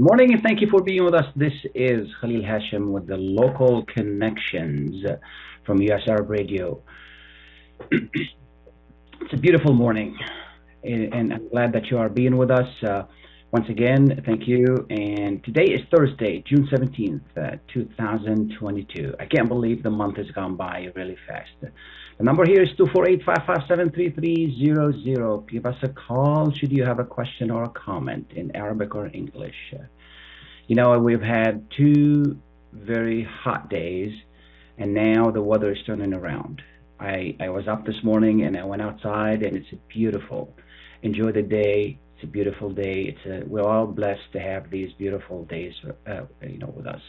morning and thank you for being with us. This is Khalil Hachem with the Local Connections from US Arab Radio. It's a beautiful morning and I'm glad that you are being with us. Once again, thank you. And today is Thursday, June 17th, 2022. I can't believe the month has gone by really fast. The number here is 248-557-3300. Give us a call should you have a question or a comment in Arabic or English. You know, we've had 2 very hot days, and now the weather is turning around. I was up this morning, and I went outside, and it's beautiful. Enjoy the day. It's a beautiful day. We're all blessed to have these beautiful days, with us.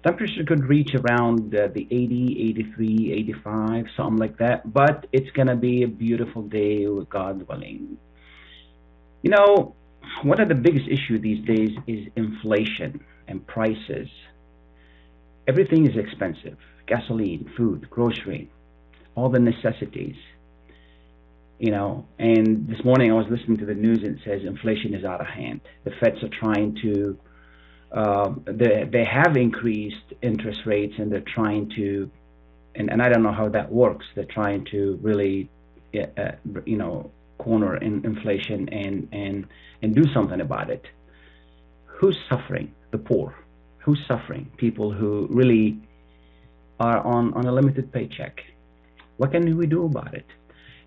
Temperature could reach around the 80, 83, 85, something like that. But it's going to be a beautiful day with God willing. You know, one of the biggest issues these days is inflation and prices. Everything is expensive. Gasoline, food, grocery, all the necessities. You know, and this morning I was listening to the news and it says inflation is out of hand. The Feds are trying to they have increased interest rates, and they're trying to, and I don't know how that works. They're trying to really, corner inflation and do something about it. Who's suffering? The poor. Who's suffering? People who really are on a limited paycheck. What can we do about it?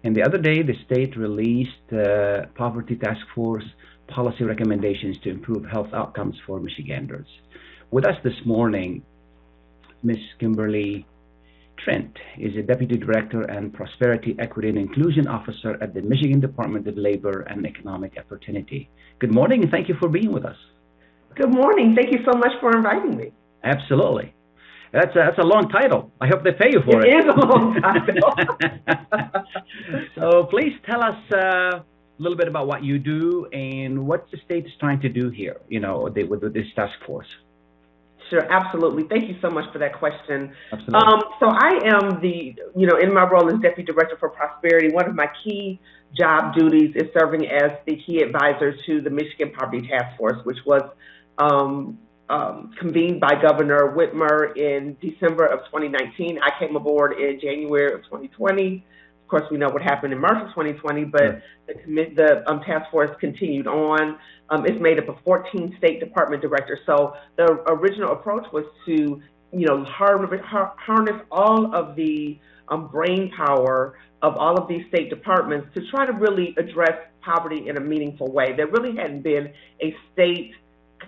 And the other day, the state released Poverty Task Force policy recommendations to improve health outcomes for Michiganders. With us this morning, Ms. Kimberly Trent is a Deputy Director and Prosperity, Equity, and Inclusion Officer at the Michigan Department of Labor and Economic Opportunity. Good morning, and thank you for being with us. Good morning. Thank you so much for inviting me. Absolutely. That's a long title. I hope they pay you for it. It is a long title. So please tell us a little bit about what you do and what the state is trying to do here, with this task force. Sure, absolutely. Thank you so much for that question. Absolutely. So I am in my role as Deputy Director for Prosperity, one of my key job duties is serving as the key advisor to the Michigan Poverty Task Force, which was convened by Governor Whitmer in December of 2019. I came aboard in January of 2020. Of course, we know what happened in March of 2020, but the task force continued on. It's made up of 14 state department directors. So the original approach was to, harness all of the brain power of all of these state departments to try to really address poverty in a meaningful way. There really hadn't been a state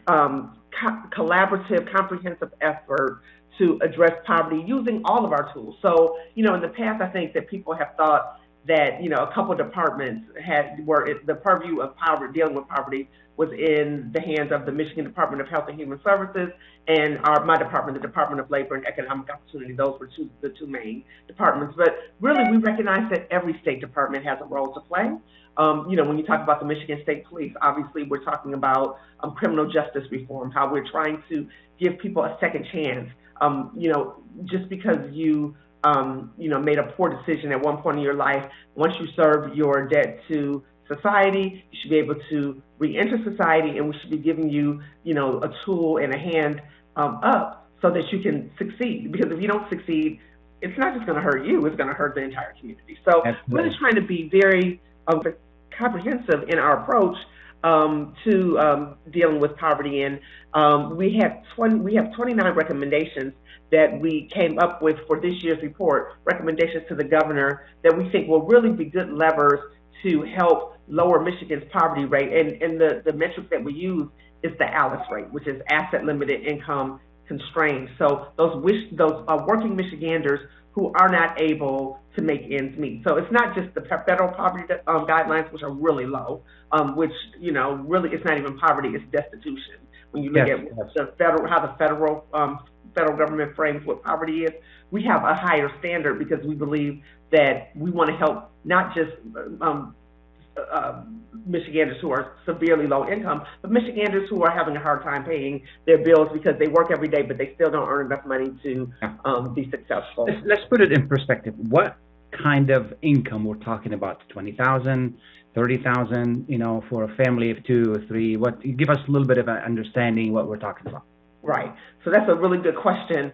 collaborative, comprehensive effort to address poverty using all of our tools. So, in the past, I think that people have thought that, a couple of departments the purview of poverty, dealing with poverty was in the hands of the Michigan Department of Health and Human Services and my department, the Department of Labor and Economic Opportunity. Those were the two main departments. But really, we recognize that every state department has a role to play. When you talk about the Michigan State Police, obviously we're talking about criminal justice reform, how we're trying to give people a second chance. Just because you, made a poor decision at one point in your life, once you serve your debt to society, you should be able to re-enter society, and we should be giving you, a tool and a hand up so that you can succeed. Because if you don't succeed, it's not just going to hurt you, it's going to hurt the entire community. So really trying to be very comprehensive in our approach to dealing with poverty. And we have 29 recommendations that we came up with for this year's report, recommendations to the governor that we think will really be good levers to help lower Michigan's poverty rate. And the metric that we use is the ALICE rate, which is asset limited income constrained. So those working Michiganders who are not able to make ends meet. So it's not just the federal poverty guidelines, which are really low, which, really it's not even poverty, it's destitution. When you look at how the federal government frames what poverty is, we have a higher standard because we believe that we want to help not just Michiganders who are severely low income, but Michiganders who are having a hard time paying their bills because they work every day, but they still don't earn enough money to be successful. Let's put it in perspective. What kind of income we're talking about? 20,000, 30,000, for a family of 2 or 3? What, give us a little bit of an understanding what we're talking about. Right. So that's a really good question.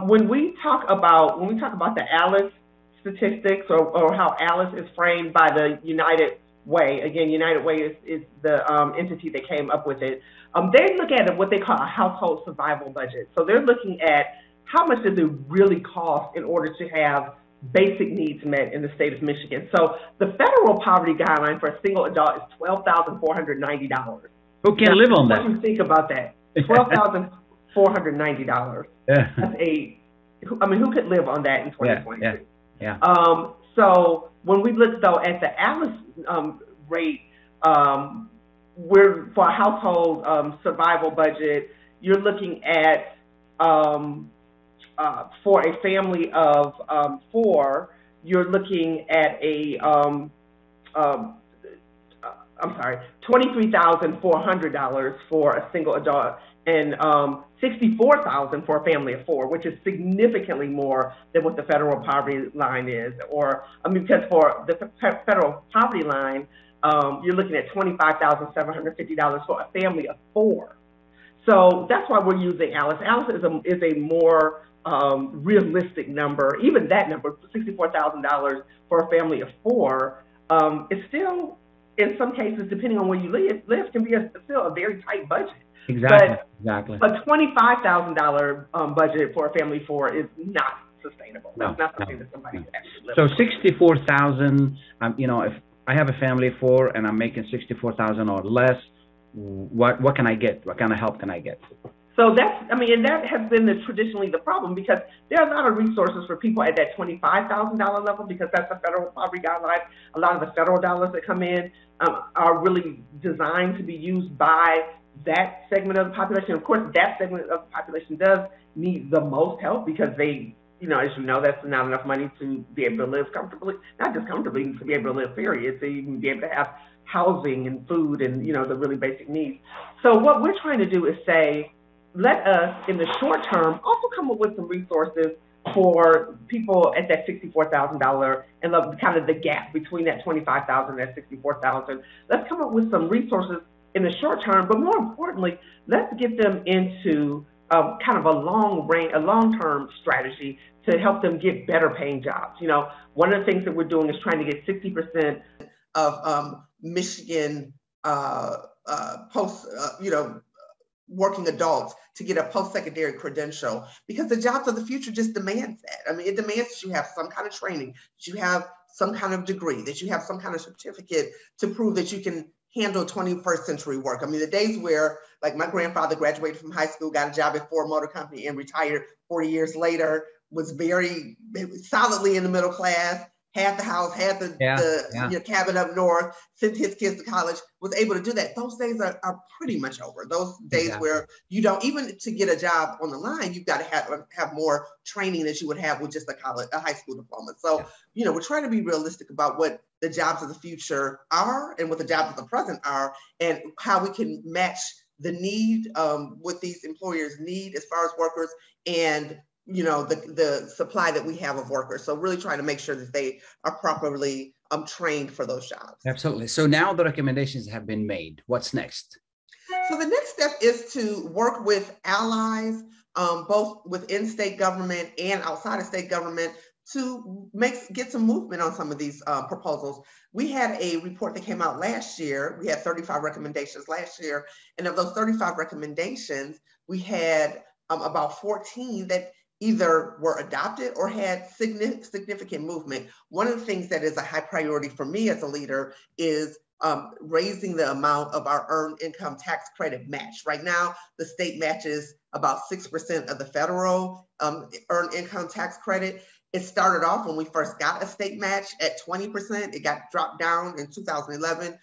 When we talk about the ALICE statistics, or how ALICE is framed by the United Way, again, United Way is the entity that came up with it. They look at what they call a household survival budget. So they're looking at how much does it really cost in order to have basic needs met in the state of Michigan. So the federal poverty guideline for a single adult is $12,490. Who can live on that? What do you think about that? $12,490. Yeah. Who could live on that in 2022? Yeah. So when we look though at the ALICE rate, we're for a household survival budget, you're looking at for a family of 4, you're looking at $23,400 for a single adult, and $64,000 for a family of 4, which is significantly more than what the federal poverty line is. Because for the federal poverty line, you're looking at $25,750 for a family of 4. So that's why we're using ALICE. ALICE is a more realistic number. Even that number, $64,000 for a family of 4, is still, in some cases, depending on where you live, can be still a very tight budget. Exactly. A $25,000 budget for a family of 4 is not sustainable. That's not something that somebody can actually live So on. 64,000. If I have a family of 4 and I'm making 64,000 or less, what can I get? What kind of help can I get? So and that has been traditionally the problem, because there are a lot of resources for people at that $25,000 level, because that's the federal poverty guideline. A lot of the federal dollars that come in are really designed to be used by that segment of the population. Of course, that segment of the population does need the most help, because they, as you know, that's not enough money to be able to live comfortably, not just comfortably, to be able to live, period, to even be able to have housing and food and, the really basic needs. So what we're trying to do is say, let us, in the short term, also come up with some resources for people at that $64,000 and kind of the gap between that $25,000 and that $64,000. Let's come up with some resources in the short term, but more importantly, let's get them into kind of a long-term strategy to help them get better paying jobs. One of the things that we're doing is trying to get 60% of Michigan working adults to get a post-secondary credential, because the jobs of the future just demands that. It demands that you have some kind of training, that you have some kind of degree, that you have some kind of certificate to prove that you can handle 21st century work. The days where, like, my grandfather graduated from high school, got a job at Ford Motor Company, and retired 40 years later, was very solidly in the middle class, had the house, had the cabin up north, sent his kids to college, was able to do that. Those days are pretty much over. Those days where you don't, even to get a job on the line, you've got to have more training that you would have with just a high school diploma. So, we're trying to be realistic about what the jobs of the future are and what the jobs of the present are, and how we can match the need, what these employers need as far as workers, and the supply that we have of workers. So really trying to make sure that they are properly trained for those jobs. Absolutely. So now the recommendations have been made. What's next? So the next step is to work with allies, both within state government and outside of state government, to get some movement on some of these proposals. We had a report that came out last year. We had 35 recommendations last year. And of those 35 recommendations, we had about 14 that either were adopted or had significant movement. One of the things that is a high priority for me as a leader is raising the amount of our earned income tax credit match. Right now, the state matches about 6% of the federal earned income tax credit. It started off when we first got a state match at 20%. It got dropped down in 2011.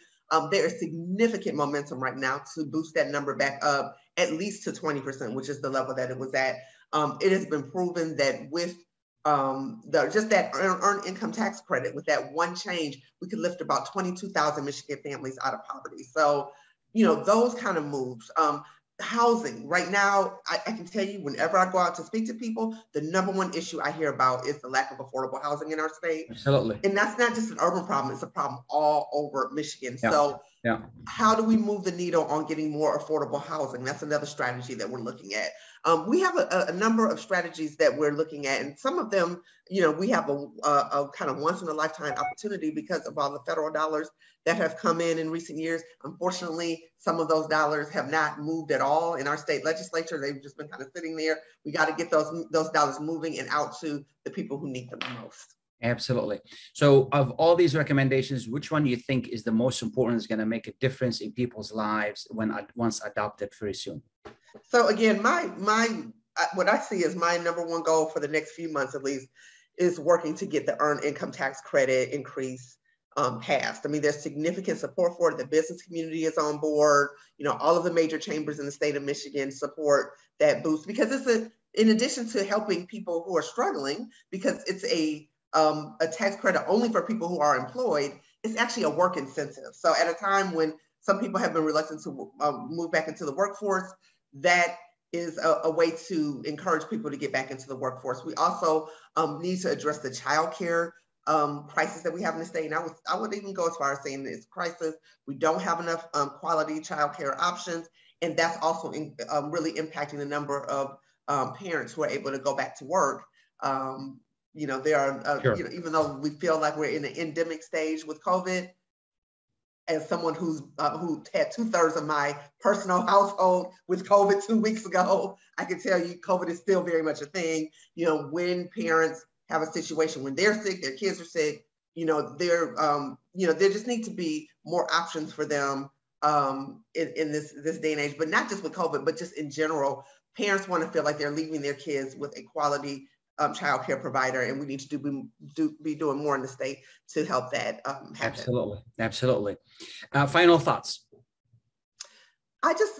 There is significant momentum right now to boost that number back up at least to 20%, which is the level that it was at. It has been proven that with just that earned income tax credit, with that one change, we could lift about 22,000 Michigan families out of poverty. So, those kind of moves. housing. Right now, I can tell you, whenever I go out to speak to people, the number one issue I hear about is the lack of affordable housing in our state. Absolutely. And that's not just an urban problem, it's a problem all over Michigan. Yeah. So yeah. How do we move the needle on getting more affordable housing? That's another strategy that we're looking at. We have a number of strategies that we're looking at, and some of them, we have a kind of once in a lifetime opportunity because of all the federal dollars that have come in recent years. Unfortunately, some of those dollars have not moved at all in our state legislature. They've just been kind of sitting there. We got to get those dollars moving and out to the people who need them the most. Absolutely. So of all these recommendations, which one do you think is the most important, is going to make a difference in people's lives once adopted very soon? So again, what I see as my number one goal for the next few months at least is working to get the earned income tax credit increase passed. I mean, there's significant support for it. The business community is on board. All of the major chambers in the state of Michigan support that boost because it's in addition to helping people who are struggling, because it's a tax credit only for people who are employed, it's actually a work incentive. So at a time when some people have been reluctant to move back into the workforce, that is a way to encourage people to get back into the workforce. We also need to address the child care crisis that we have in the state. And I would even go as far as saying it's crisis. We don't have enough quality child care options. And that's also really impacting the number of parents who are able to go back to work. There are, sure. Even though we feel like we're in an endemic stage with COVID, as someone who had 2/3 of my personal household with COVID 2 weeks ago, I can tell you COVID is still very much a thing. When parents have a situation when they're sick, their kids are sick, there just need to be more options for them in this day and age, but not just with COVID, but just in general. Parents want to feel like they're leaving their kids with a quality child care provider, and we need to be doing more in the state to help that happen. Absolutely. Final thoughts. I just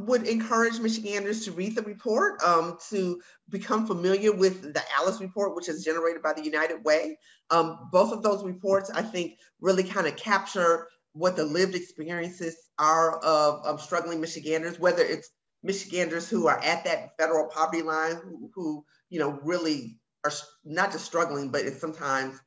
would encourage Michiganders to read the report, to become familiar with the Alice report, which is generated by the United Way. Both of those reports, I think, really kind of capture what the lived experiences are of struggling Michiganders, whether it's Michiganders who are at that federal poverty line, who really are not just struggling, but it's sometimes,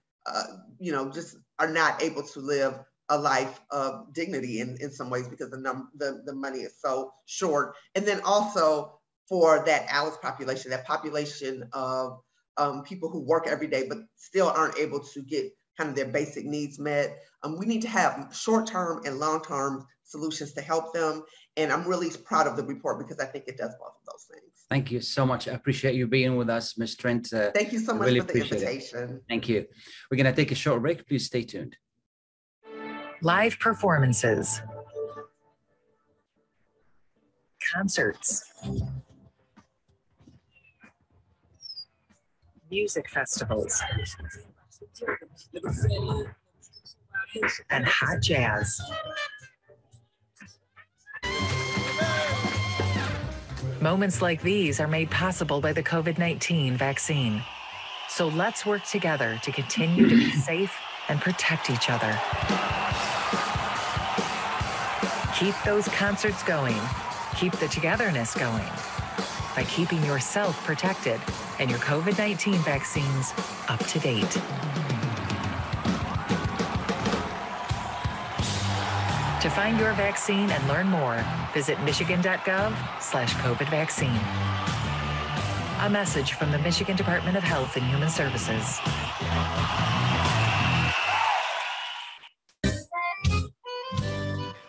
just are not able to live a life of dignity in some ways because the money is so short. And then also for that Alice population, that population of people who work every day, but still aren't able to get kind of their basic needs met. We need to have short-term and long-term solutions to help them. And I'm really proud of the report because I think it does both of those things. Thank you so much. I appreciate you being with us, Ms. Trent. Thank you so much for the invitation. Thank you. We're going to take a short break. Please stay tuned. Live performances, concerts, music festivals, and hot jazz. Moments like these are made possible by the COVID-19 vaccine. So let's work together to continue to be safe and protect each other. Keep those concerts going. Keep the togetherness going by keeping yourself protected and your COVID-19 vaccines up to date. To find your vaccine and learn more, visit michigan.gov/COVID vaccine. A message from the Michigan Department of Health and Human Services.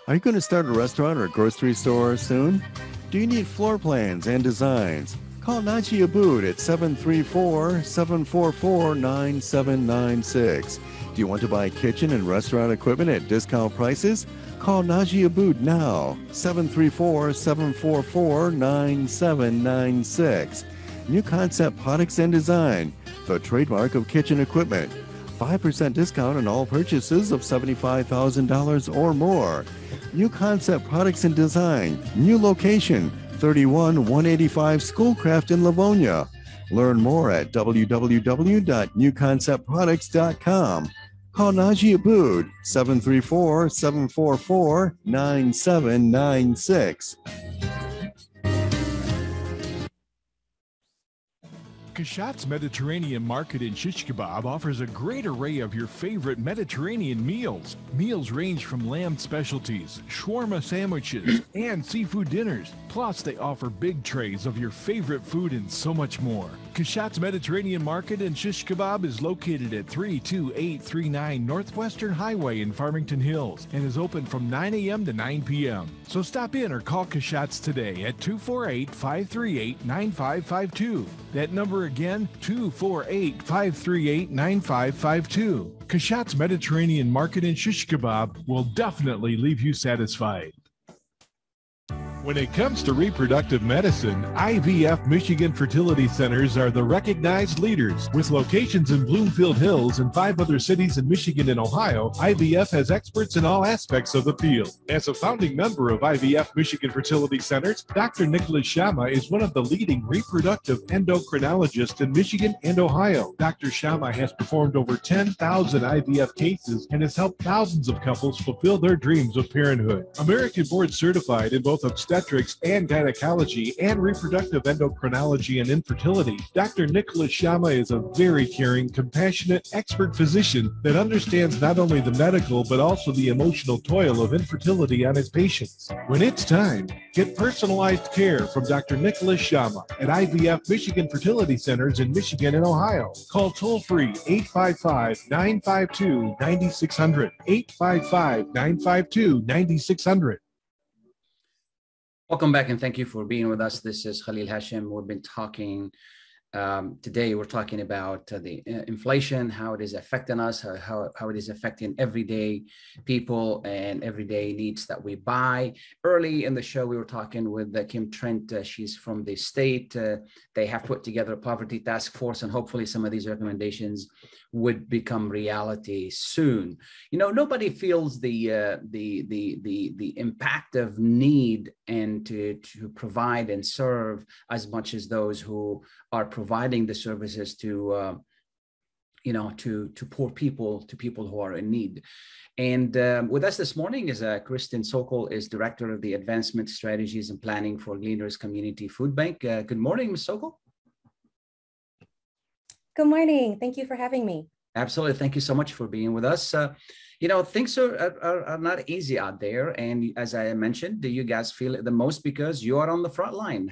Are you going to start a restaurant or grocery store soon? Do you need floor plans and designs? Call Najee Abood at 734-744-9796. Do you want to buy kitchen and restaurant equipment at discount prices? Call Najee Abood now, 734-744-9796. New Concept Products and Design, the trademark of kitchen equipment. 5% discount on all purchases of $75,000 or more. New Concept Products and Design, new location, 31185 Schoolcraft in Livonia. Learn more at www.newconceptproducts.com. Call Najee Abood, 734-744-9796. Kashat's Mediterranean Market in Shish Kebab offers a great array of your favorite Mediterranean meals. Meals range from lamb specialties, shawarma sandwiches, and seafood dinners. Plus, they offer big trays of your favorite food and so much more. Kashat's Mediterranean Market in Shish Kebab is located at 32839 Northwestern Highway in Farmington Hills and is open from 9 a.m. to 9 p.m. So stop in or call Kashat's today at 248-538-9552. That number again, 248-538-9552. Kashat's Mediterranean Market in Shish Kebab will definitely leave you satisfied. When it comes to reproductive medicine, IVF Michigan Fertility Centers are the recognized leaders. With locations in Bloomfield Hills and 5 other cities in Michigan and Ohio, IVF has experts in all aspects of the field. As a founding member of IVF Michigan Fertility Centers, Dr. Nicholas Shama is one of the leading reproductive endocrinologists in Michigan and Ohio. Dr. Shama has performed over 10,000 IVF cases and has helped thousands of couples fulfill their dreams of parenthood. American board certified in both obstetrics and gynecology and reproductive endocrinology and infertility, Dr. Nicholas Shama is a very caring, compassionate, expert physician that understands not only the medical but also the emotional toil of infertility on his patients. When it's time, get personalized care from Dr. Nicholas Shama at IVF Michigan Fertility Centers in Michigan and Ohio. Call toll-free 855-952-9600, 855-952-9600. Welcome back and thank you for being with us. This is Khalil Hachem. We've been talking today. We're talking about the inflation, how it is affecting us, how it is affecting everyday people and everyday needs that we buy. Early in the show, we were talking with Kim Trent. She's from the state. They have put together a poverty task force, and hopefully some of these recommendations would become reality soon. You know, nobody feels the impact of need and to provide and serve as much as those who are providing the services to poor people, to people who are in need. And with us this morning is Kristin. Sokul is Director of the Advancement Strategies and Planning for Gleaners Community Food Bank. Good morning, Ms. Sokul. Good morning. Thank you for having me. Absolutely. Thank you so much for being with us. Things are not easy out there. And as I mentioned, do you guys feel it the most because you are on the front line?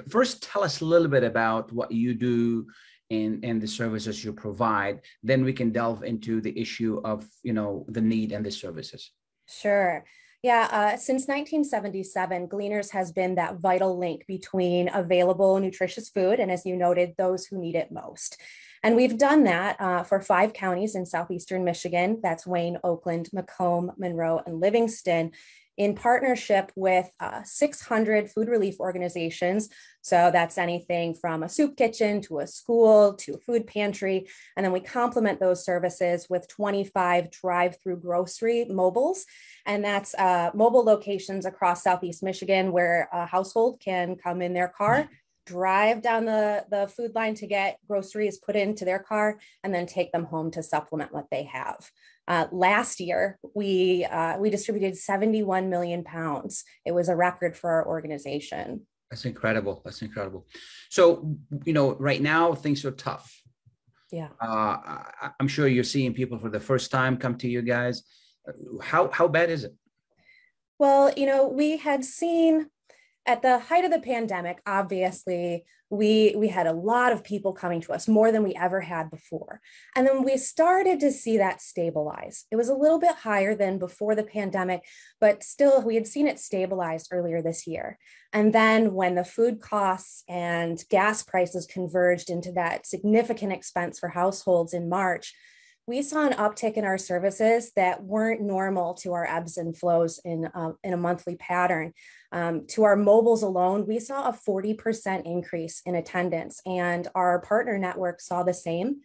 First, tell us a little bit about what you do and the services you provide. Then we can delve into the issue of, the need and the services. Sure. Yeah, since 1977, Gleaners has been that vital link between available nutritious food and, as you noted, those who need it most. And we've done that for 5 counties in southeastern Michigan. That's Wayne, Oakland, Macomb, Monroe, and Livingston, in partnership with 600 food relief organizations. So that's anything from a soup kitchen to a school to a food pantry. And then we complement those services with 25 drive-through grocery mobiles. And that's mobile locations across Southeast Michigan where a household can come in their car, drive down the food line to get groceries put into their car, and then take them home to supplement what they have. Last year, we distributed 71 million pounds. It was a record for our organization. That's incredible. That's incredible. So, right now things are tough. Yeah. I'm sure you're seeing people for the first time come to you guys. How bad is it? Well, we had seen at the height of the pandemic, obviously, we had a lot of people coming to us, more than we ever had before. And then we started to see that stabilize. It was a little bit higher than before the pandemic, but still we had seen it stabilize earlier this year. And then when the food costs and gas prices converged into that significant expense for households in March, we saw an uptick in our services that weren't normal to our ebbs and flows in a monthly pattern. To our mobiles alone, we saw a 40% increase in attendance, and our partner network saw the same.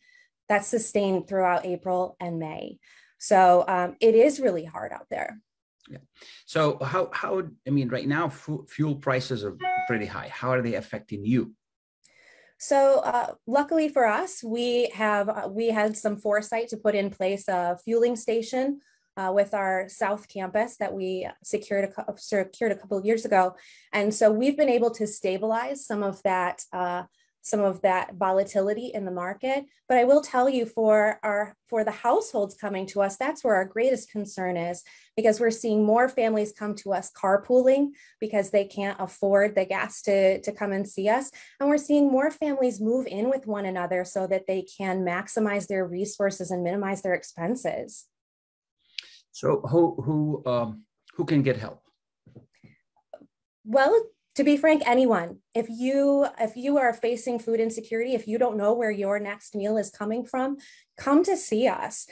That's sustained throughout April and May. So it is really hard out there. Yeah. So right now, fuel prices are pretty high. How are they affecting you? So luckily for us, we had some foresight to put in place a fueling station with our South campus that we secured a couple of years ago. And so we've been able to stabilize some of that some of that volatility in the market. But I will tell you, for the households coming to us, that's where our greatest concern is, because we're seeing more families come to us carpooling because they can't afford the gas to come and see us. And we're seeing more families move in with one another so that they can maximize their resources and minimize their expenses. So who can get help? Well, to be frank, anyone. If you are facing food insecurity, if you don't know where your next meal is coming from, come to see us.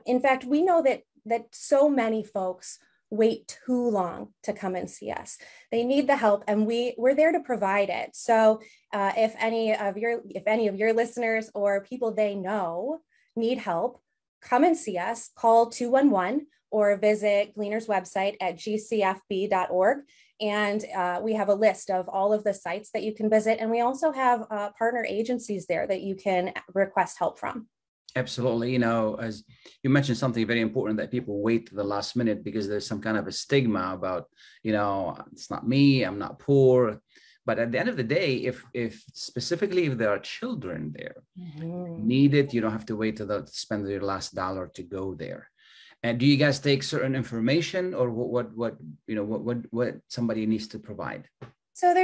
In fact, we know that so many folks wait too long to come and see us. They need the help, and we're there to provide it. So if any of your listeners or people they know need help, come and see us. Call 211 or visit Gleaners' website at gcfb.org. And we have a list of all of the sites that you can visit. And we also have partner agencies there that you can request help from. Absolutely. You know, as you mentioned something very important, that people wait to the last minute because there's some kind of a stigma about, you know, it's not me, I'm not poor. But at the end of the day, if specifically if there are children there, need it, you don't have to wait to spend your last dollar to go there. And do you guys take certain information, or what somebody needs to provide? So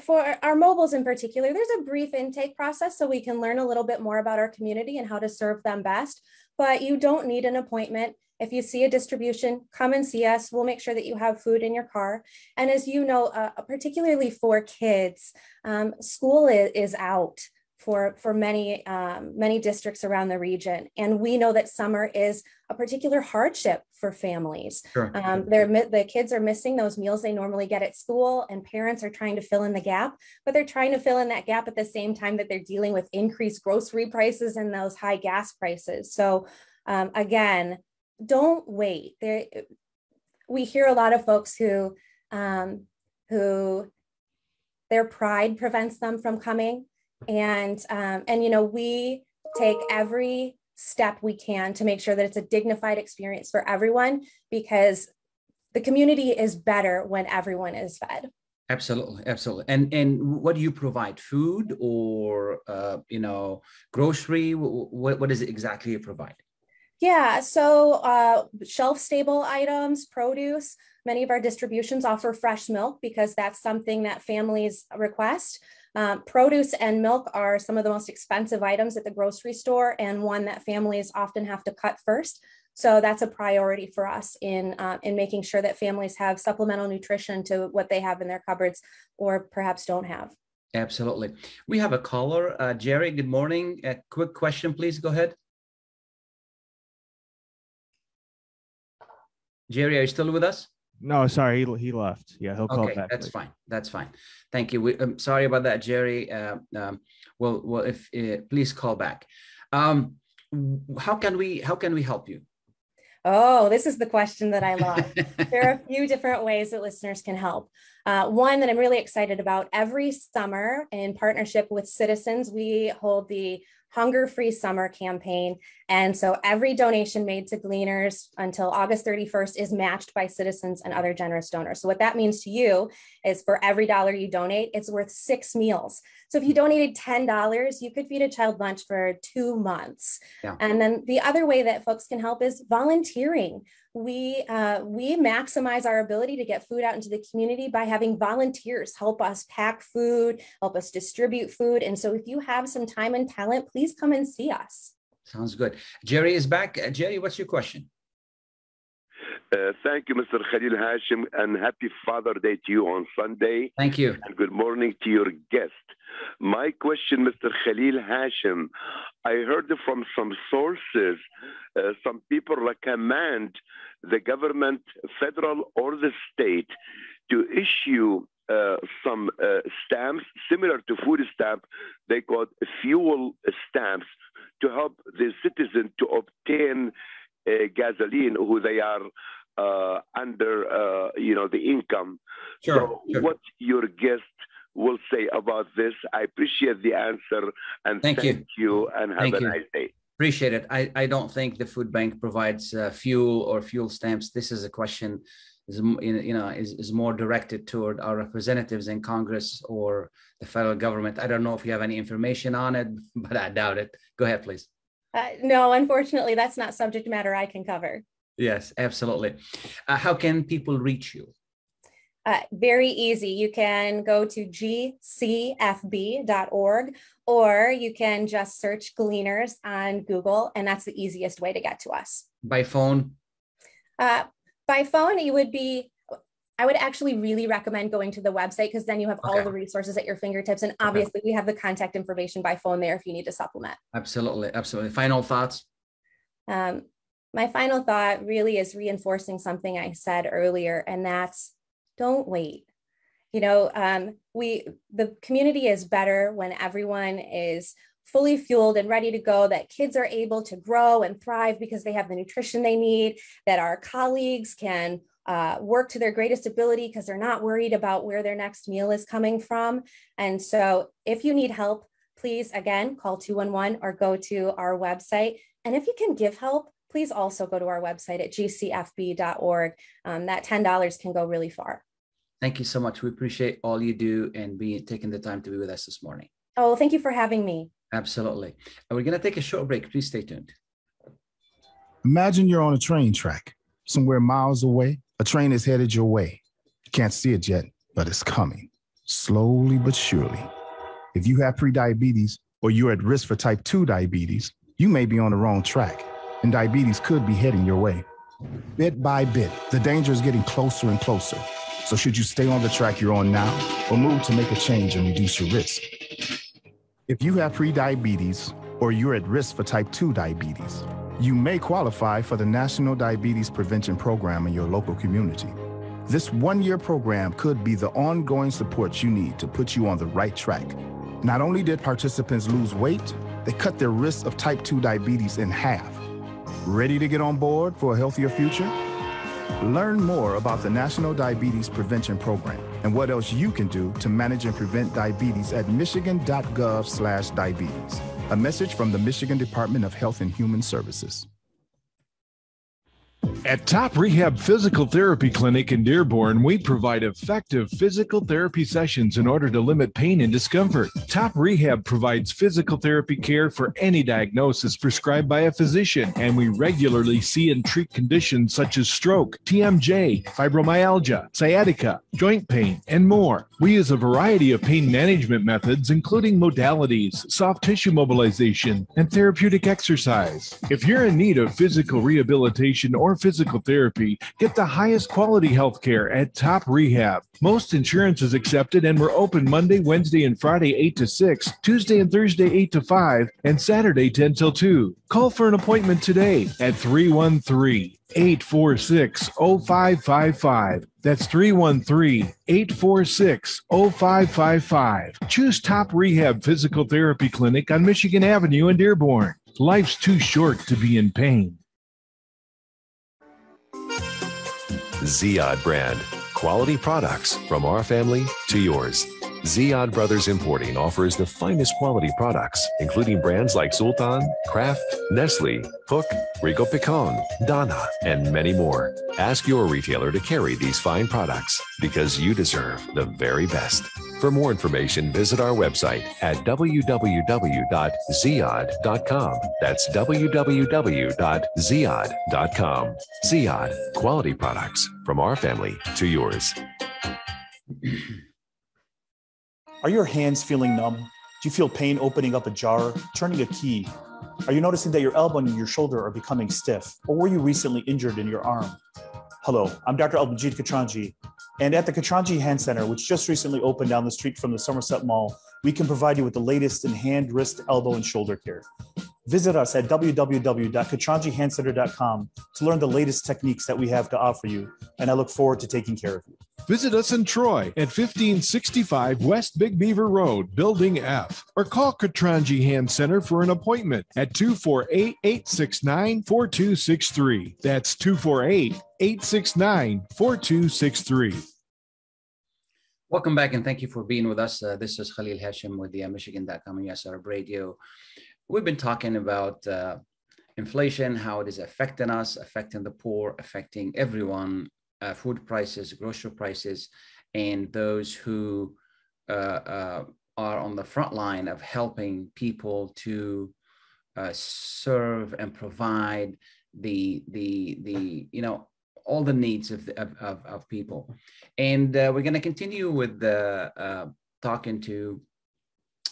for our mobiles in particular, there's a brief intake process so we can learn a little bit more about our community and how to serve them best. But you don't need an appointment. If you see a distribution, come and see us. We'll make sure that you have food in your car. And as you know, particularly for kids, school is out for many districts around the region. And we know that summer is a particular hardship for families. Sure. The kids are missing those meals they normally get at school, and parents are trying to fill in the gap, but they're trying to fill in that gap at the same time that they're dealing with increased grocery prices and those high gas prices. So again, don't wait. We hear a lot of folks who their pride prevents them from coming. And you know, we take every step we can to make sure that it's a dignified experience for everyone, because the community is better when everyone is fed. Absolutely. And what do you provide? Food or grocery? What is it exactly you provide? Yeah, so shelf-stable items, produce. Many of our distributions offer fresh milk because that's something that families request. Produce and milk are some of the most expensive items at the grocery store, and one that families often have to cut first. So that's a priority for us in making sure that families have supplemental nutrition to what they have in their cupboards or perhaps don't have. Absolutely. We have a caller. Jerry, good morning. A quick question, please. Go ahead. Jerry, are you still with us? No, sorry, he left. Yeah, he'll call back. Okay, that's fine. That's fine. Thank you. I'm sorry about that, Jerry. Well, if please call back. How can we help you? Oh, this is the question that I love. There are a few different ways that listeners can help. One that I'm really excited about: every summer, in partnership with Citizens, we hold the Hunger-Free Summer campaign. And so every donation made to Gleaners until August 31st is matched by Citizens and other generous donors. So what that means to you is for every dollar you donate, it's worth 6 meals. So if you donated $10, you could feed a child lunch for 2 months. Yeah. And then the other way that folks can help is volunteering. We maximize our ability to get food out into the community by having volunteers help us pack food, help us distribute food. And so if you have some time and talent, please come and see us. Sounds good. Jerry is back. Jerry, what's your question? Thank you, Mr. Khalil Hachem, and happy Father's Day to you on Sunday. Thank you. And good morning to your guest. My question, Mr. Khalil Hachem, I heard from some sources, some people recommend the government, federal or the state, to issue some stamps similar to food stamp. They call it fuel stamps, to help the citizen to obtain gasoline who they are under the income. Sure. What your guest will say about this? I appreciate the answer, and thank you and have a nice day. Appreciate it. I don't think the food bank provides fuel or fuel stamps. This is a question is more directed toward our representatives in Congress or the federal government. I don't know if you have any information on it, but I doubt it. Go ahead, please. No, unfortunately, that's not subject matter I can cover. Yes, absolutely. How can people reach you? Very easy. You can go to gcfb.org, or you can just search Gleaners on Google, and that's the easiest way to get to us. By phone? By phone, I would actually really recommend going to the website, because then you have all the resources at your fingertips. And obviously we have the contact information by phone there if you need to supplement. Absolutely. Absolutely. Final thoughts? My final thought really is reinforcing something I said earlier, and that's don't wait. The community is better when everyone is fully fueled and ready to go, that kids are able to grow and thrive because they have the nutrition they need, that our colleagues can work to their greatest ability because they're not worried about where their next meal is coming from. And so if you need help, please, again, call 211 or go to our website. And if you can give help, please also go to our website at gcfb.org. That $10 can go really far. Thank you so much. We appreciate all you do and taking the time to be with us this morning. Oh, thank you for having me. Absolutely. And we're going to take a short break. Please stay tuned. Imagine you're on a train track, somewhere miles away. A train is headed your way. You can't see it yet, but it's coming, slowly but surely. If you have prediabetes or you're at risk for type 2 diabetes, you may be on the wrong track, and diabetes could be heading your way. Bit by bit, the danger is getting closer and closer. So should you stay on the track you're on now or move to make a change and reduce your risk? If you have prediabetes or you're at risk for type 2 diabetes, you may qualify for the National Diabetes Prevention Program in your local community. This one-year program could be the ongoing support you need to put you on the right track. Not only did participants lose weight, they cut their risk of type 2 diabetes in half. Ready to get on board for a healthier future? Learn more about the National Diabetes Prevention Program and what else you can do to manage and prevent diabetes at michigan.gov/diabetes. A message from the Michigan Department of Health and Human Services. At Top Rehab Physical Therapy Clinic in Dearborn, we provide effective physical therapy sessions in order to limit pain and discomfort. Top Rehab provides physical therapy care for any diagnosis prescribed by a physician, and we regularly see and treat conditions such as stroke, TMJ, fibromyalgia, sciatica, joint pain, and more. We use a variety of pain management methods, including modalities, soft tissue mobilization, and therapeutic exercise. If you're in need of physical rehabilitation or physical therapy, get the highest quality health care at Top Rehab. Most insurance is accepted, and we're open Monday, Wednesday, and Friday 8 to 6, Tuesday and Thursday 8 to 5, and Saturday 10 till 2. Call for an appointment today at 313-846-0555. That's 313-846-0555. Choose Top Rehab Physical Therapy Clinic on Michigan Avenue in Dearborn. Life's too short to be in pain. Ziyad brand. Quality products from our family to yours. Ziyad Brothers Importing offers the finest quality products, including brands like Sultan, Kraft, Nestle, Hook, Rico Picon, Donna, and many more. Ask your retailer to carry these fine products because you deserve the very best. For more information, visit our website at www.ziyad.com. That's www.ziyad.com. Ziyad, quality products from our family to yours. Are your hands feeling numb? Do you feel pain opening up a jar, turning a key? Are you noticing that your elbow and your shoulder are becoming stiff? Or were you recently injured in your arm? Hello, I'm Dr. Albajit Katranji, and at the Katranji Hand Center, which just recently opened down the street from the Somerset Mall, we can provide you with the latest in hand, wrist, elbow, and shoulder care. Visit us at www.katranjihandcenter.com to learn the latest techniques that we have to offer you, and I look forward to taking care of you. Visit us in Troy at 1565 West Big Beaver Road, Building F, or call Katranji Hand Center for an appointment at 248-869-4263. That's 248-869-4263. Welcome back, and thank you for being with us. This is Khalil Hachem with the Michigan.com and USR Radio. We've been talking about inflation, how it is affecting us, affecting the poor, affecting everyone food prices, grocery prices, and those who are on the front line of helping people to serve and provide the all the needs of people. And we're going to continue with talking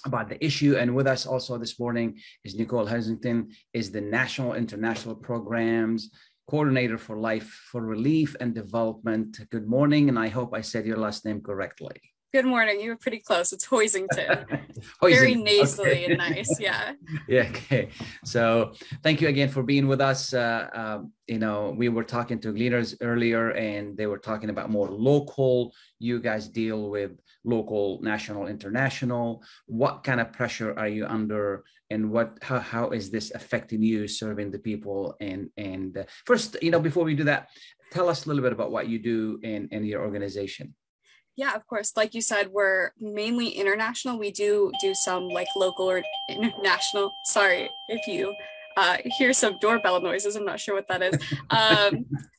about the issue. And with us also this morning is Nicole Hoisington, is the National International Programs Coordinator for Life for Relief and Development. Good morning, and I hope I said your last name correctly. Good morning. You were pretty close. It's Hoisington. Very nasally and nice. Yeah. Yeah. Okay. So thank you again for being with us. We were talking to Gleaners earlier, and they were talking about more local. You guys deal with local, national, international. What kind of pressure are you under, and how is this affecting you serving the people? And first, before we do that, tell us a little bit about what you do in your organization. Yeah, of course. Like you said, we're mainly international. We do some like local or international. Sorry if you hear some doorbell noises. I'm not sure what that is.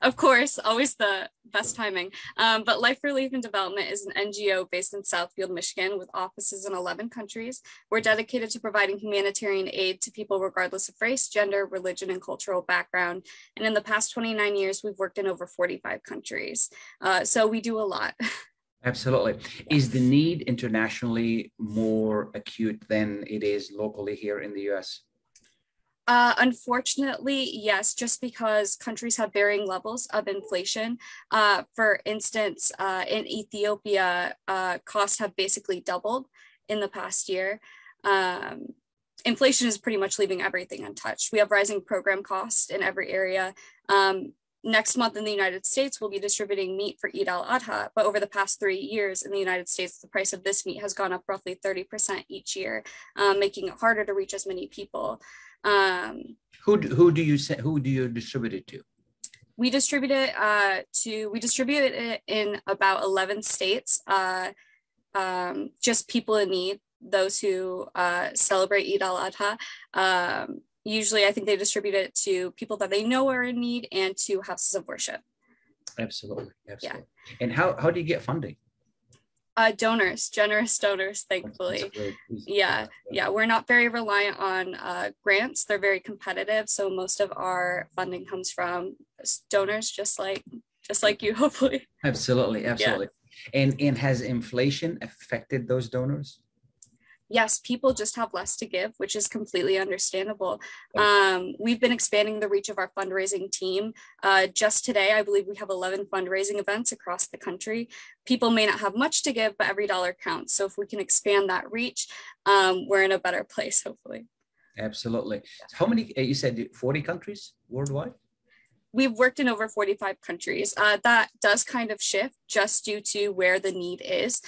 Of course, always the best timing. But Life Relief and Development is an NGO based in Southfield, Michigan, with offices in 11 countries. We're dedicated to providing humanitarian aid to people regardless of race, gender, religion, and cultural background. And in the past 29 years, we've worked in over 45 countries. So we do a lot. Absolutely. Is the need internationally more acute than it is locally here in the U.S.? Unfortunately, yes, just because countries have varying levels of inflation. For instance, in Ethiopia, costs have basically doubled in the past year. Inflation is pretty much leaving everything untouched. We have rising program costs in every area. Next month in the United States, we'll be distributing meat for Eid al-Adha, but over the past 3 years in the United States, the price of this meat has gone up roughly 30% each year, making it harder to reach as many people. Who do you distribute it to? We distribute it in about 11 states, just people in need, those who celebrate Eid al-Adha. Usually, I think they distribute it to people that they know are in need and to houses of worship. Absolutely. Yeah. And how do you get funding? Donors, generous donors, thankfully. Yeah. We're not very reliant on grants. They're very competitive. So most of our funding comes from donors, just like you, hopefully. Absolutely. Yeah. And has inflation affected those donors? Yes, people just have less to give, which is completely understandable. We've been expanding the reach of our fundraising team. Just today, I believe we have 11 fundraising events across the country. People may not have much to give, but every dollar counts. So if we can expand that reach, we're in a better place, hopefully. Absolutely. How many, you said 40 countries worldwide? We've worked in over 45 countries. That does kind of shift just due to where the need is.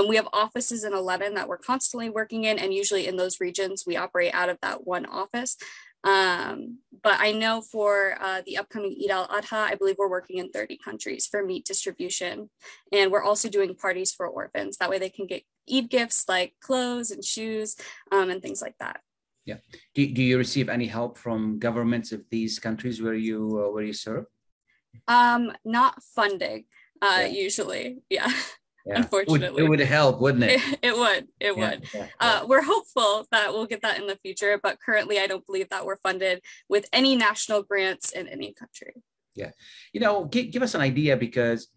We have offices in 11 that we're constantly working in, and usually in those regions, we operate out of that one office. But I know for the upcoming Eid al-Adha, I believe we're working in 30 countries for meat distribution. And we're also doing parties for orphans. That way they can get Eid gifts like clothes and shoes and things like that. Yeah. Do you receive any help from governments of these countries where you serve? Not funding, usually. Yeah. Unfortunately. It would help, wouldn't it? It would. Yeah. We're hopeful that we'll get that in the future, but currently I don't believe that we're funded with any national grants in any country. Yeah. Give us an idea, because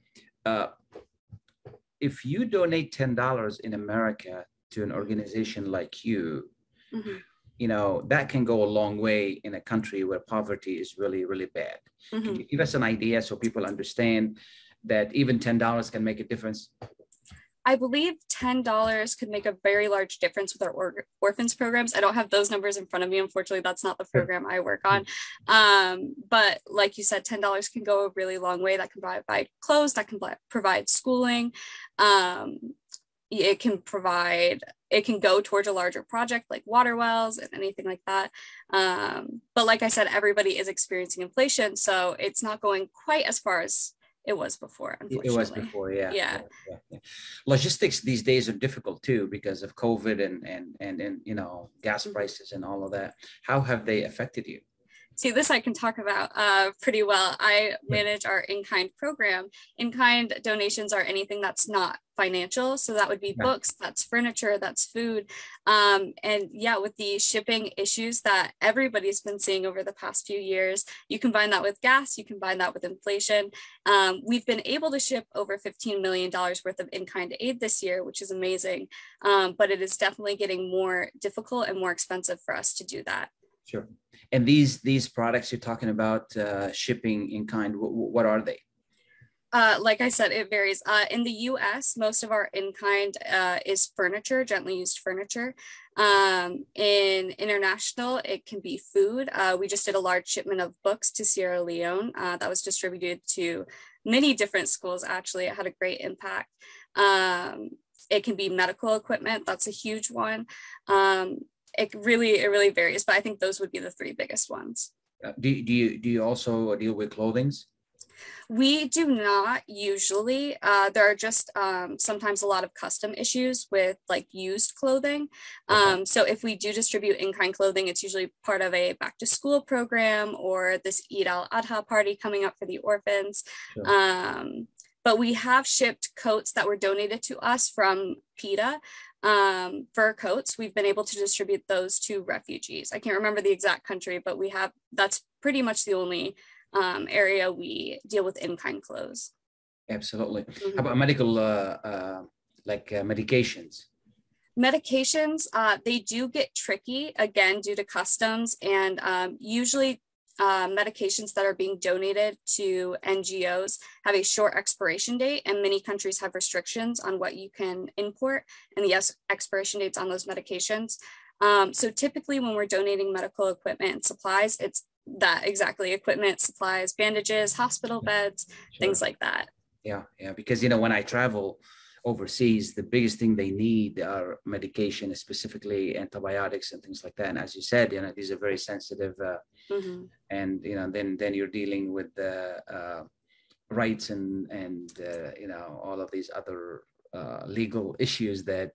if you donate $10 in America to an organization like you, mm-hmm. That can go a long way in a country where poverty is really, really bad. Mm-hmm. Can you give us an idea so people understand that even $10 can make a difference? I believe $10 could make a very large difference with our orphans programs. I don't have those numbers in front of me. Unfortunately, that's not the program I work on. But like you said, $10 can go a really long way. That can provide clothes, that can provide schooling. It can go towards a larger project like water wells and anything like that. But like I said, everybody is experiencing inflation, so it's not going quite as far as it was before, unfortunately. It was before, yeah. Logistics these days are difficult too because of COVID and gas prices and all of that. How have they affected you? See, this I can talk about pretty well. I manage our InKind program. InKind donations are anything that's not financial. So that would be books, that's furniture, that's food. And yeah, with the shipping issues that everybody's been seeing over the past few years, you combine that with gas, you combine that with inflation. We've been able to ship over $15 million worth of InKind aid this year, which is amazing. But it is definitely getting more difficult and more expensive for us to do that. Sure. And these products you're talking about shipping InKind, what are they? Like I said, it varies. In the US, most of our InKind is furniture, gently used furniture. In international, it can be food. We just did a large shipment of books to Sierra Leone that was distributed to many different schools. Actually, it had a great impact. It can be medical equipment. That's a huge one. It really varies, but I think those would be the three biggest ones. Do you also deal with clothings? We do not usually. There are just sometimes a lot of custom issues with like used clothing. So if we do distribute InKind clothing, it's usually part of a back to school program or this Eid al-Adha party coming up for the orphans. Sure. But we have shipped coats that were donated to us from PETA. Fur coats. We've been able to distribute those to refugees. I can't remember the exact country, but that's pretty much the only area we deal with InKind clothes. Absolutely. How about medical, medications? Medications, they do get tricky, again, due to customs, and usually medications that are being donated to NGOs have a short expiration date, and many countries have restrictions on what you can import and the expiration dates on those medications. So typically when we're donating medical equipment and supplies, it's that exactly: equipment, supplies, bandages, hospital beds, things like that. Yeah, because when I travel overseas, the biggest thing they need are medication, specifically antibiotics and things like that. And as you said, these are very sensitive, and then you're dealing with the rights and all of these other legal issues that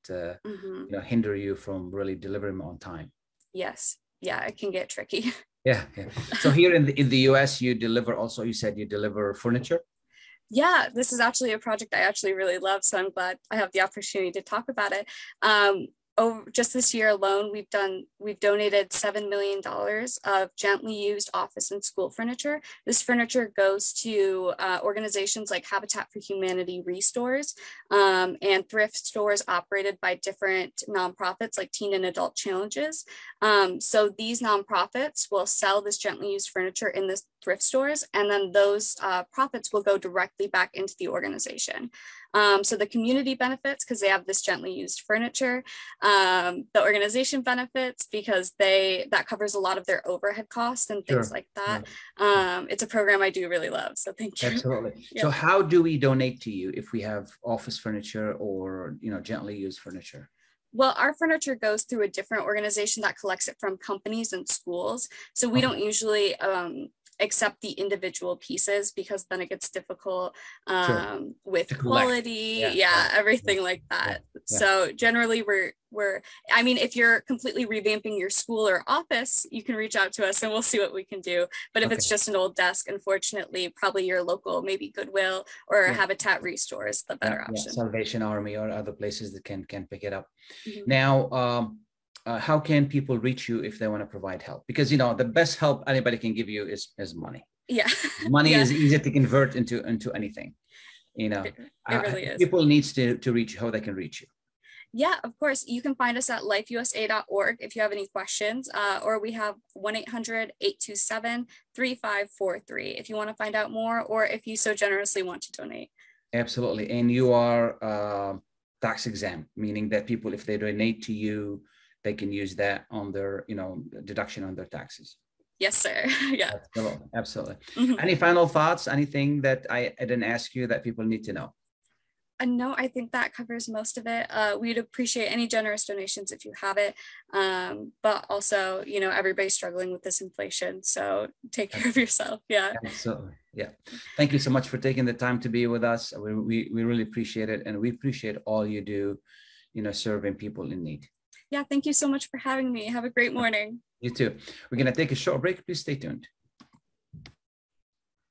hinder you from really delivering on time. Yes, yeah, it can get tricky. Yeah. So here in the US, you said you deliver furniture. Yeah, this is actually a project I actually really love, so I'm glad I have the opportunity to talk about it. Just this year alone, we've donated $7 million of gently used office and school furniture. This furniture goes to organizations like Habitat for Humanity Restores and thrift stores operated by different nonprofits like Teen and Adult Challenges. So these nonprofits will sell this gently used furniture in the thrift stores, and then those profits will go directly back into the organization. So the community benefits because they have this gently used furniture. The organization benefits because that covers a lot of their overhead costs and things like that. It's a program I do really love. So thank you. Absolutely. Yeah. So how do we donate to you if we have office furniture or gently used furniture? Well, our furniture goes through a different organization that collects it from companies and schools. So we don't usually accept the individual pieces because then it gets difficult with quality, everything like that. So generally if you're completely revamping your school or office, you can reach out to us and we'll see what we can do. But if it's just an old desk, unfortunately, probably your local, maybe Goodwill or Habitat Restores, the better option. Salvation Army or other places that can pick it up. Now, how can people reach you if they want to provide help? Because the best help anybody can give you is money. Yeah, money is easy to convert into anything. It really is. People needs to reach how they can reach you. Yeah, of course. You can find us at lifeusa.org if you have any questions, or we have 1-800-827-3543 if you want to find out more, or if you so generously want to donate. Absolutely. And you are tax exempt, meaning that people, if they donate to you, they can use that on their, deduction on their taxes. Yes, sir. Yeah. Absolutely. Any final thoughts? Anything that I didn't ask you that people need to know? No, I think that covers most of it. We'd appreciate any generous donations if you have it. But also, everybody's struggling with this inflation. So take care of yourself. Yeah. Absolutely. Yeah. Thank you so much for taking the time to be with us. We really appreciate it. And we appreciate all you do, serving people in need. Yeah. Thank you so much for having me. Have a great morning. You too. We're going to take a short break. Please stay tuned.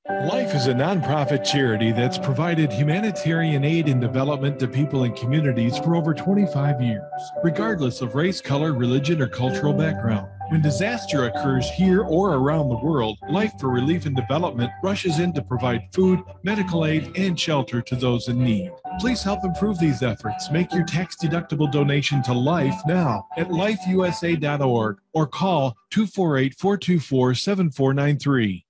Life is a nonprofit charity that's provided humanitarian aid and development to people and communities for over 25 years, regardless of race, color, religion, or cultural background. When disaster occurs here or around the world, Life for Relief and Development rushes in to provide food, medical aid, and shelter to those in need. Please help improve these efforts. Make your tax-deductible donation to Life now at lifeusa.org or call 248-424-7493.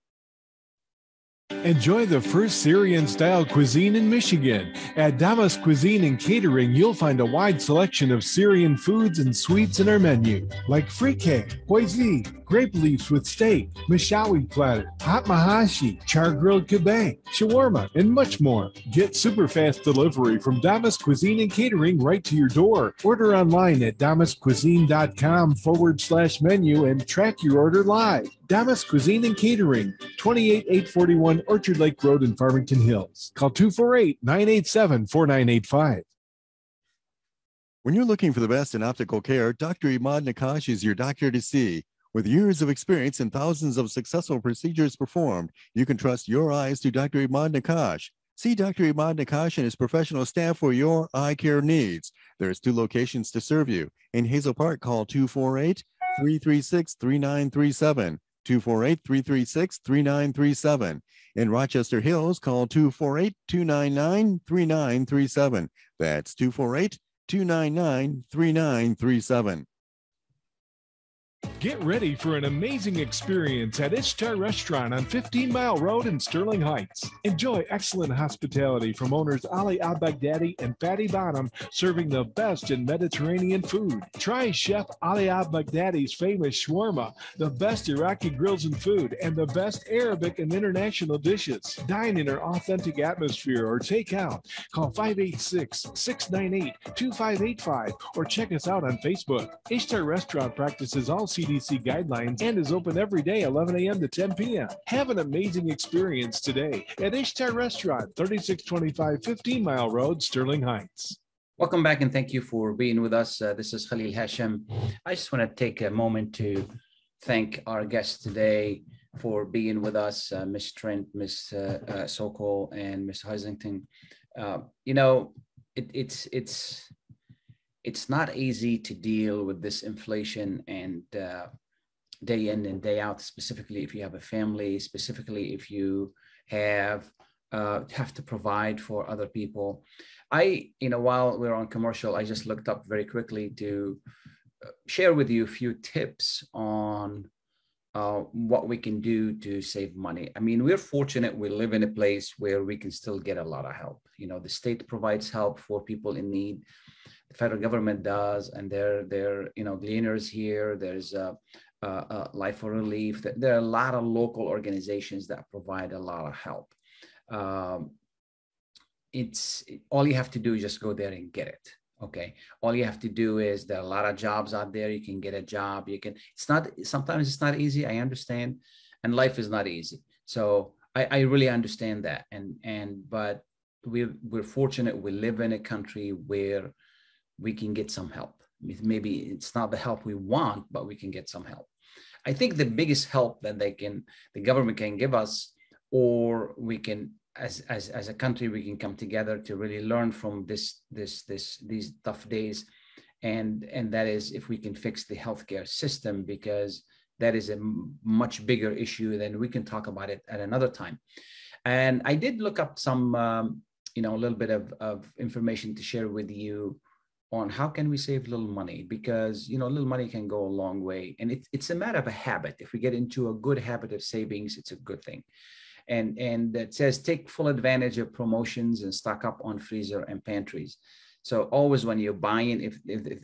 Enjoy the first Syrian-style cuisine in Michigan. At Dhamas Cuisine and Catering, you'll find a wide selection of Syrian foods and sweets in our menu, like frikeh, hoisin, grape leaves with steak, mishawi platter, hot mahashi, char-grilled kebab, shawarma, and much more. Get super fast delivery from Dhamas Cuisine and Catering right to your door. Order online at dhamascuisine.com/menu and track your order live. Dhamas Cuisine and Catering, 28841 Orchard Lake Road in Farmington Hills. Call 248-987-4985. When you're looking for the best in optical care, Dr. Iman Nakashi is your doctor to see. With years of experience and thousands of successful procedures performed, you can trust your eyes to Dr. Iman Nakashi. See Dr. Iman Nakashi and his professional staff for your eye care needs. There's 2 locations to serve you. In Hazel Park, call 248-336-3937. 248-336-3937. In Rochester Hills, call 248-299-3937. That's 248-299-3937. Get ready for an amazing experience at Ishtar Restaurant on 15 Mile Road in Sterling Heights. Enjoy excellent hospitality from owners Ali Al-Baghdadi and Fatty Bottom, serving the best in Mediterranean food. Try Chef Ali Al-Baghdadi's famous shawarma, the best Iraqi grills and food, and the best Arabic and international dishes. Dine in our authentic atmosphere or take out. Call 586-698-2585 or check us out on Facebook. Ishtar Restaurant practices all CDC guidelines and is open every day 11 a.m. to 10 p.m. Have an amazing experience today at Ishtar Restaurant, 3625 15 Mile Road, Sterling Heights. Welcome back and thank you for being with us. This is Khalil Hachem. I just want to take a moment to thank our guests today for being with us, Ms. Trent, Ms. Sokul, and Ms. Hoisington. It's not easy to deal with this inflation and day in and day out, specifically if you have a family, specifically if you have to provide for other people. While we're on commercial, I just looked up very quickly to share with you a few tips on what we can do to save money. I mean, we're fortunate we live in a place where we can still get a lot of help. The state provides help for people in need. The federal government does, and there Gleaners here. There's Life for Relief. There are a lot of local organizations that provide a lot of help. It's all you have to do is just go there and get it. Okay. All you have to do is there are a lot of jobs out there. You can get a job. Sometimes it's not easy. I understand. And life is not easy. So I really understand that. But we're fortunate we live in a country where we can get some help. Maybe it's not the help we want, but we can get some help. I think the biggest help that the government can give us, or we can, as a country, we can come together to really learn from these tough days, and that is if we can fix the healthcare system, because that is a much bigger issue than we can talk about it at another time. And I did look up some, a little bit of information to share with you on how can we save little money, because little money can go a long way, and it's a matter of a habit. If we get into a good habit of savings, it's a good thing. And it says take full advantage of promotions and stock up on freezer and pantries. So always when you're buying,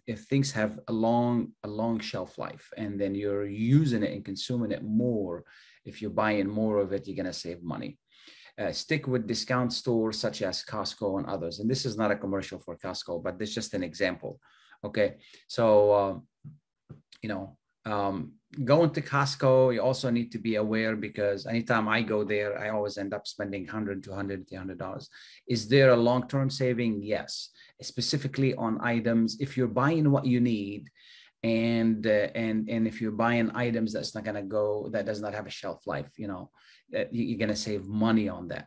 if things have a long shelf life, and then you're using it and consuming it more, if you're buying more of it, you're gonna save money. Stick with discount stores such as Costco and others. And this is not a commercial for Costco, but this is just an example. Okay, so going to Costco, you also need to be aware, because anytime I go there, I always end up spending $100, $200, $300. Is there a long-term saving? Yes, specifically on items. If you're buying what you need and if you're buying items that's not going to go, that does not have a shelf life, you're going to save money on that.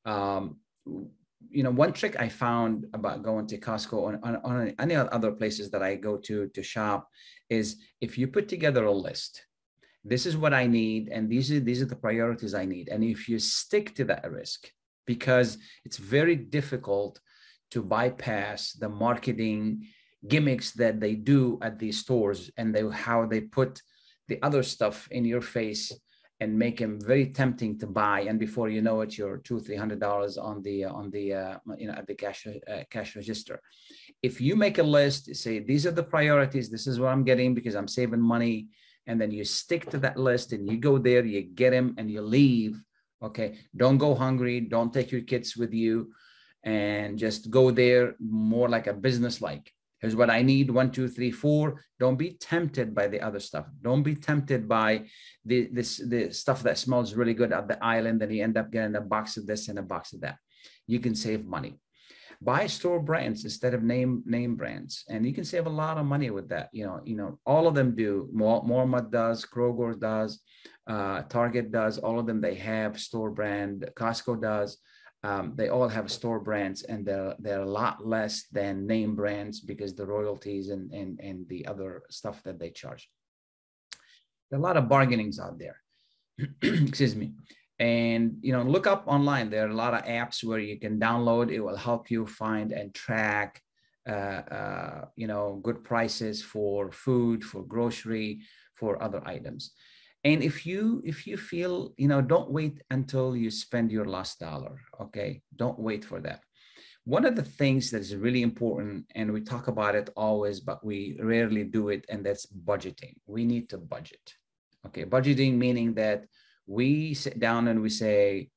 One trick I found about going to Costco on any other places that I go to shop is if you put together a list, this is what I need, and these are the priorities I need. And if you stick to that risk, because it's very difficult to bypass the marketing gimmicks that they do at these stores, and how they put the other stuff in your face and make them very tempting to buy, and before you know it, you're $200-300 on the at the cash register. If you make a list, say these are the priorities, this is what I'm getting because I'm saving money, and then you stick to that list and you go there, you get them, and you leave. Okay, don't go hungry. Don't take your kids with you, and just go there more like a business. Like, here's what I need: 1, 2, 3, 4. Don't be tempted by the other stuff. Don't be tempted by the stuff that smells really good at the island, and you end up getting a box of this and a box of that. You can save money. Buy store brands instead of name brands, and you can save a lot of money with that. All of them do. Walmart does, Kroger does, Target does. All of them, they have store brand. Costco does. They all have store brands, and they're a lot less than name brands because the royalties and the other stuff that they charge. There are a lot of bargainings out there. Excuse me. And, look up online. There are a lot of apps where you can download. It will help you find and track, good prices for food, for grocery, for other items. And if you feel, don't wait until you spend your last dollar. Okay. Don't wait for that. One of the things that is really important, and we talk about it always, but we rarely do it, and that's budgeting. We need to budget. Okay. Budgeting meaning that we sit down and we say,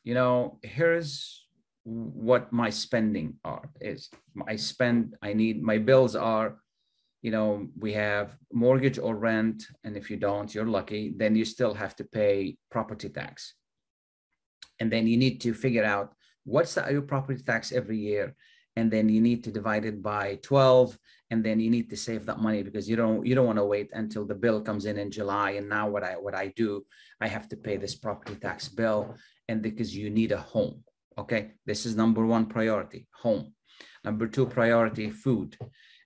here's what my spending is. My bills are, we have mortgage or rent. And if you don't, you're lucky, then you still have to pay property tax. And then you need to figure out what's your property tax every year. And then you need to divide it by 12. And then you need to save that money, because you don't want to wait until the bill comes in July. And now what I do, I have to pay this property tax bill. And because you need a home. Okay. This is number one priority, home. Number two priority, food.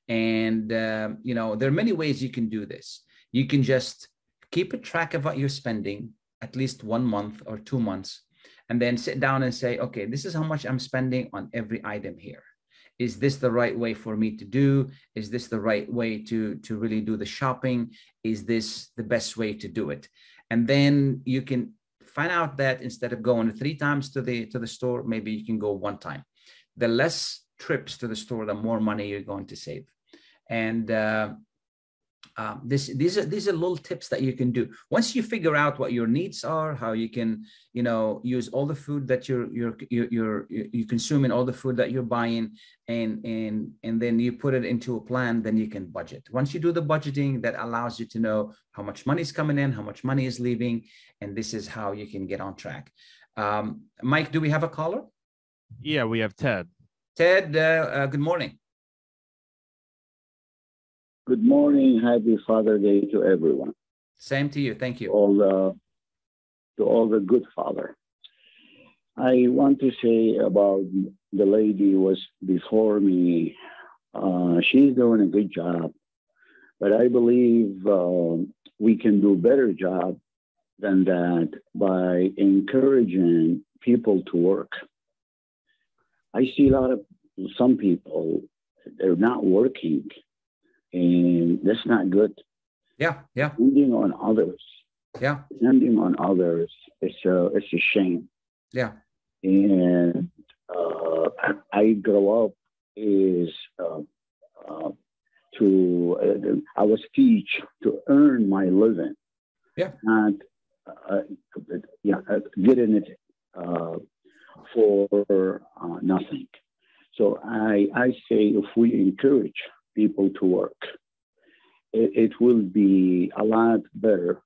And, there are many ways you can do this. You can just keep a track of what you're spending at least 1 month or 2 months, and then sit down and say, okay, this is how much I'm spending on every item here. Is this the right way for me to do? Is this the right way to really do the shopping? Is this the best way to do it? And then you can find out that instead of going 3 times to the store, maybe you can go 1 time. The less trips to the store, the more money you're going to save. And these are little tips that you can do. Once you figure out what your needs are, how you can, use all the food that you're consuming, all the food that you're buying, and then you put it into a plan, then you can budget. Once you do the budgeting, that allows you to know how much money is coming in, how much money is leaving, and this is how you can get on track. Mike, do we have a caller? Yeah, we have Ted. Ted, good morning. Good morning. Happy Father's Day to everyone. Same to you. Thank you. To all the good father. I want to say about the lady who was before me. She's doing a good job, but I believe we can do a better job than that by encouraging people to work. I see some people, they're not working. And that's not good. Yeah. Depending on others. Yeah. Depending on others, it's a shame. Yeah. And I grow up I was teach to earn my living. Yeah. Not getting it for nothing. So I say if we encourage people to work, it will be a lot better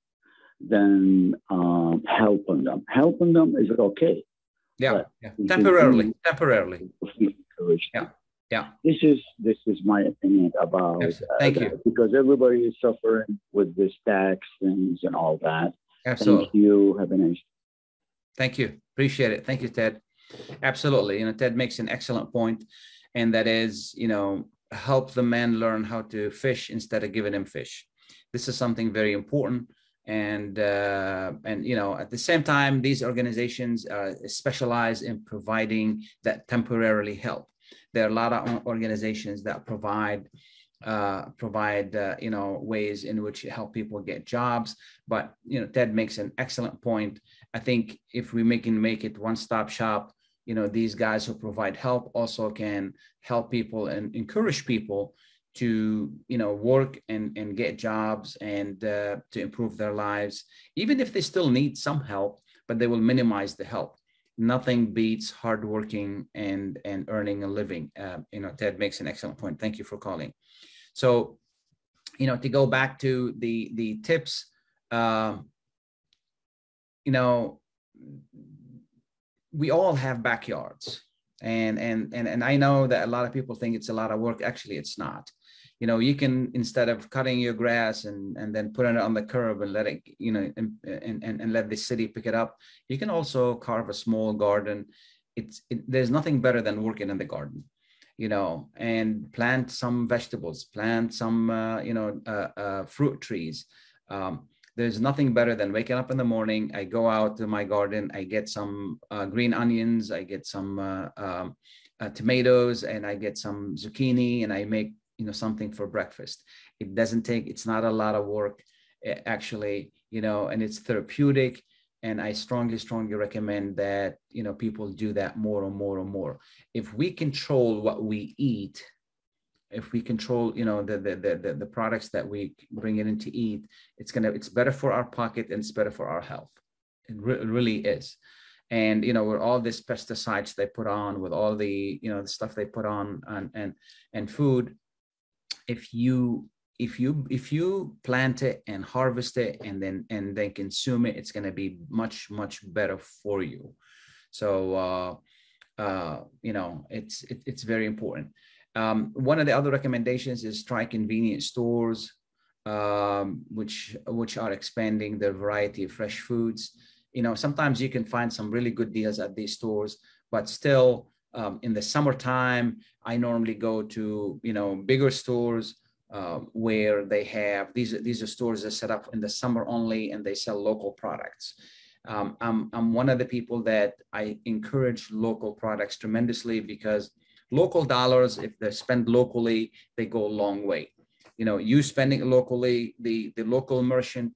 than helping them. Helping them is okay. Yeah. Temporarily. Yeah. This is my opinion about Thank you. because everybody is suffering with this tax things and all that. Absolutely. Thank you. Have a nice. Thank you. Appreciate it. Thank you, Ted. Absolutely. Ted makes an excellent point, and that is, help the man learn how to fish instead of giving him fish. This is something very important. And at the same time, these organizations specialize in providing that temporarily help. There are a lot of organizations that provide ways in which help people get jobs. But Ted makes an excellent point. I think if we make it one-stop shop, these guys who provide help also can help people and encourage people to work and get jobs and to improve their lives, even if they still need some help, but they will minimize the help. Nothing beats hardworking and earning a living. Ted makes an excellent point. Thank you for calling. So, to go back to the tips, we all have backyards, and I know that a lot of people think it's a lot of work. Actually, it's not. You can, instead of cutting your grass and then putting it on the curb and let it, and let the city pick it up, you can also carve a small garden. There's nothing better than working in the garden, and plant some vegetables, plant some, fruit trees. There's nothing better than waking up in the morning. I go out to my garden, I get some green onions, I get some tomatoes, and I get some zucchini, and I make something for breakfast. It's not a lot of work, actually, and it's therapeutic. And I strongly recommend that, people do that more and more and more. If we control what we eat, if we control, the products that we bring in to eat, it's better for our pocket and it's better for our health. It really is. And, with all this pesticides they put on, with all the, the stuff they put on and food, if you plant it and harvest it and then consume it, it's going to be much, much better for you. So, it's very important. One of the other recommendations is try convenience stores, which are expanding their variety of fresh foods. Sometimes you can find some really good deals at these stores, but still, in the summertime, I normally go to, bigger stores where they have, these are stores that set up in the summer only, and they sell local products. I'm one of the people that I encourage local products tremendously, because local dollars, if they're spent locally, they go a long way. You spending it locally, the local merchant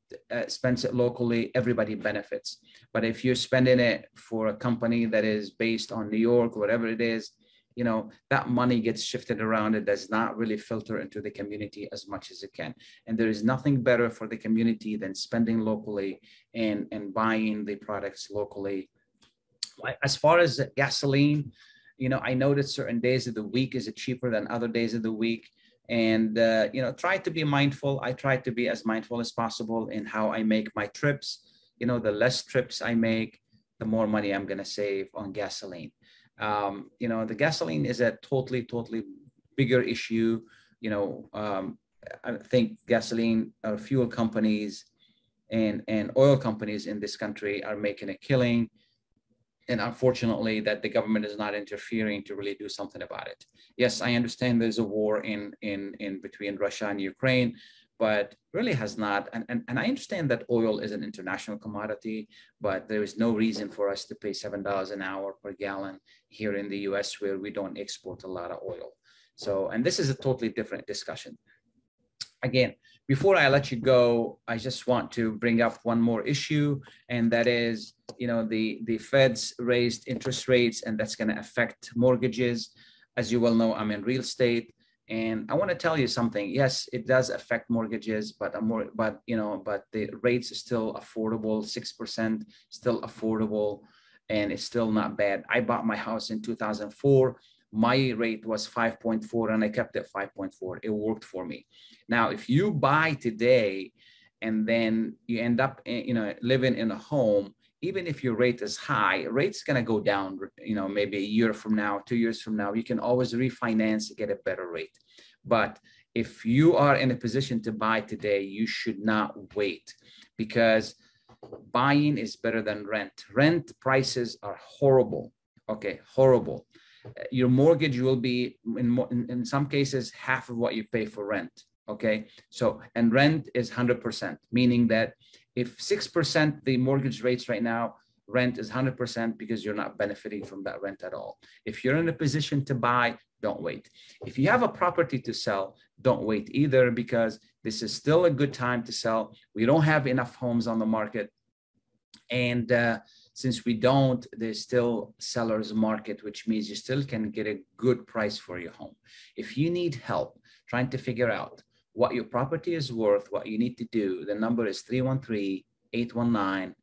spends it locally, everybody benefits. But if you're spending it for a company that is based on New York, whatever it is, that money gets shifted around. It does not really filter into the community as much as it can. And there is nothing better for the community than spending locally and buying the products locally. As far as gasoline, I noticed certain days of the week is it cheaper than other days of the week. And, try to be mindful. I try to be as mindful as possible in how I make my trips. The less trips I make, the more money I'm going to save on gasoline. The gasoline is a totally bigger issue. I think gasoline fuel companies and oil companies in this country are making a killing. And unfortunately, that the government is not interfering to really do something about it. Yes, I understand there's a war in between Russia and Ukraine, but really has not. And I understand that oil is an international commodity, but there is no reason for us to pay $7 an hour per gallon here in the US, where we don't export a lot of oil. So, and this is a totally different discussion. Again, before I let you go, I just want to bring up one more issue, and that is, the Feds raised interest rates, and that's going to affect mortgages. As you well know, I'm in real estate, and I want to tell you something. Yes, it does affect mortgages, but the rates are still affordable. 6% still affordable, and it's still not bad. I bought my house in 2004. My rate was 5.4 and I kept it 5.4. It worked for me. Now, if you buy today and then you end up, living in a home, even if your rate is high, rate's going to go down, maybe a year from now, 2 years from now. You can always refinance and get a better rate. But if you are in a position to buy today, you should not wait, because buying is better than rent. Rent prices are horrible. Okay, horrible. Your mortgage will be in some cases half of what you pay for rent. Okay, so, and rent is 100%, meaning that if 6% the mortgage rates right now, rent is 100% because you're not benefiting from that rent at all. If you're in a position to buy, don't wait. If you have a property to sell, don't wait either, because this is still a good time to sell. We don't have enough homes on the market. And since we don't, there's still seller's market, which means you still can get a good price for your home. If you need help trying to figure out what your property is worth, what you need to do, the number is 313-819-0101.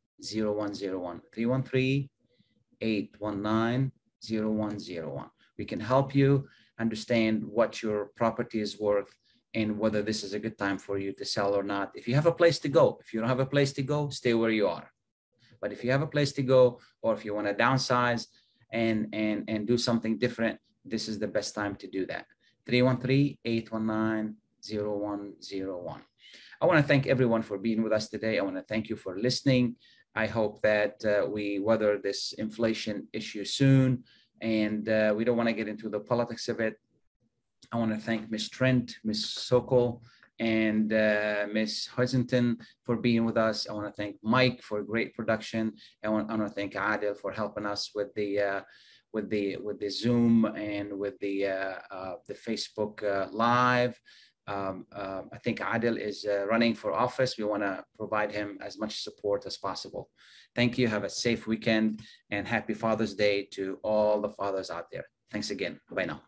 313-819-0101. We can help you understand what your property is worth and whether this is a good time for you to sell or not. If you have a place to go, if you don't have a place to go, stay where you are. But if you have a place to go, or if you want to downsize and do something different, this is the best time to do that. 313-819-0101. I want to thank everyone for being with us today. I want to thank you for listening. I hope that we weather this inflation issue soon, and we don't want to get into the politics of it. I want to thank Ms. Trent, Ms. Sokul, and Ms. Hoisington for being with us. I want to thank Mike for great production. I want to thank Adil for helping us with the Zoom and with the Facebook Live. I think Adil is running for office. We want to provide him as much support as possible. Thank you. Have a safe weekend, and happy Father's Day to all the fathers out there. Thanks again. Bye now.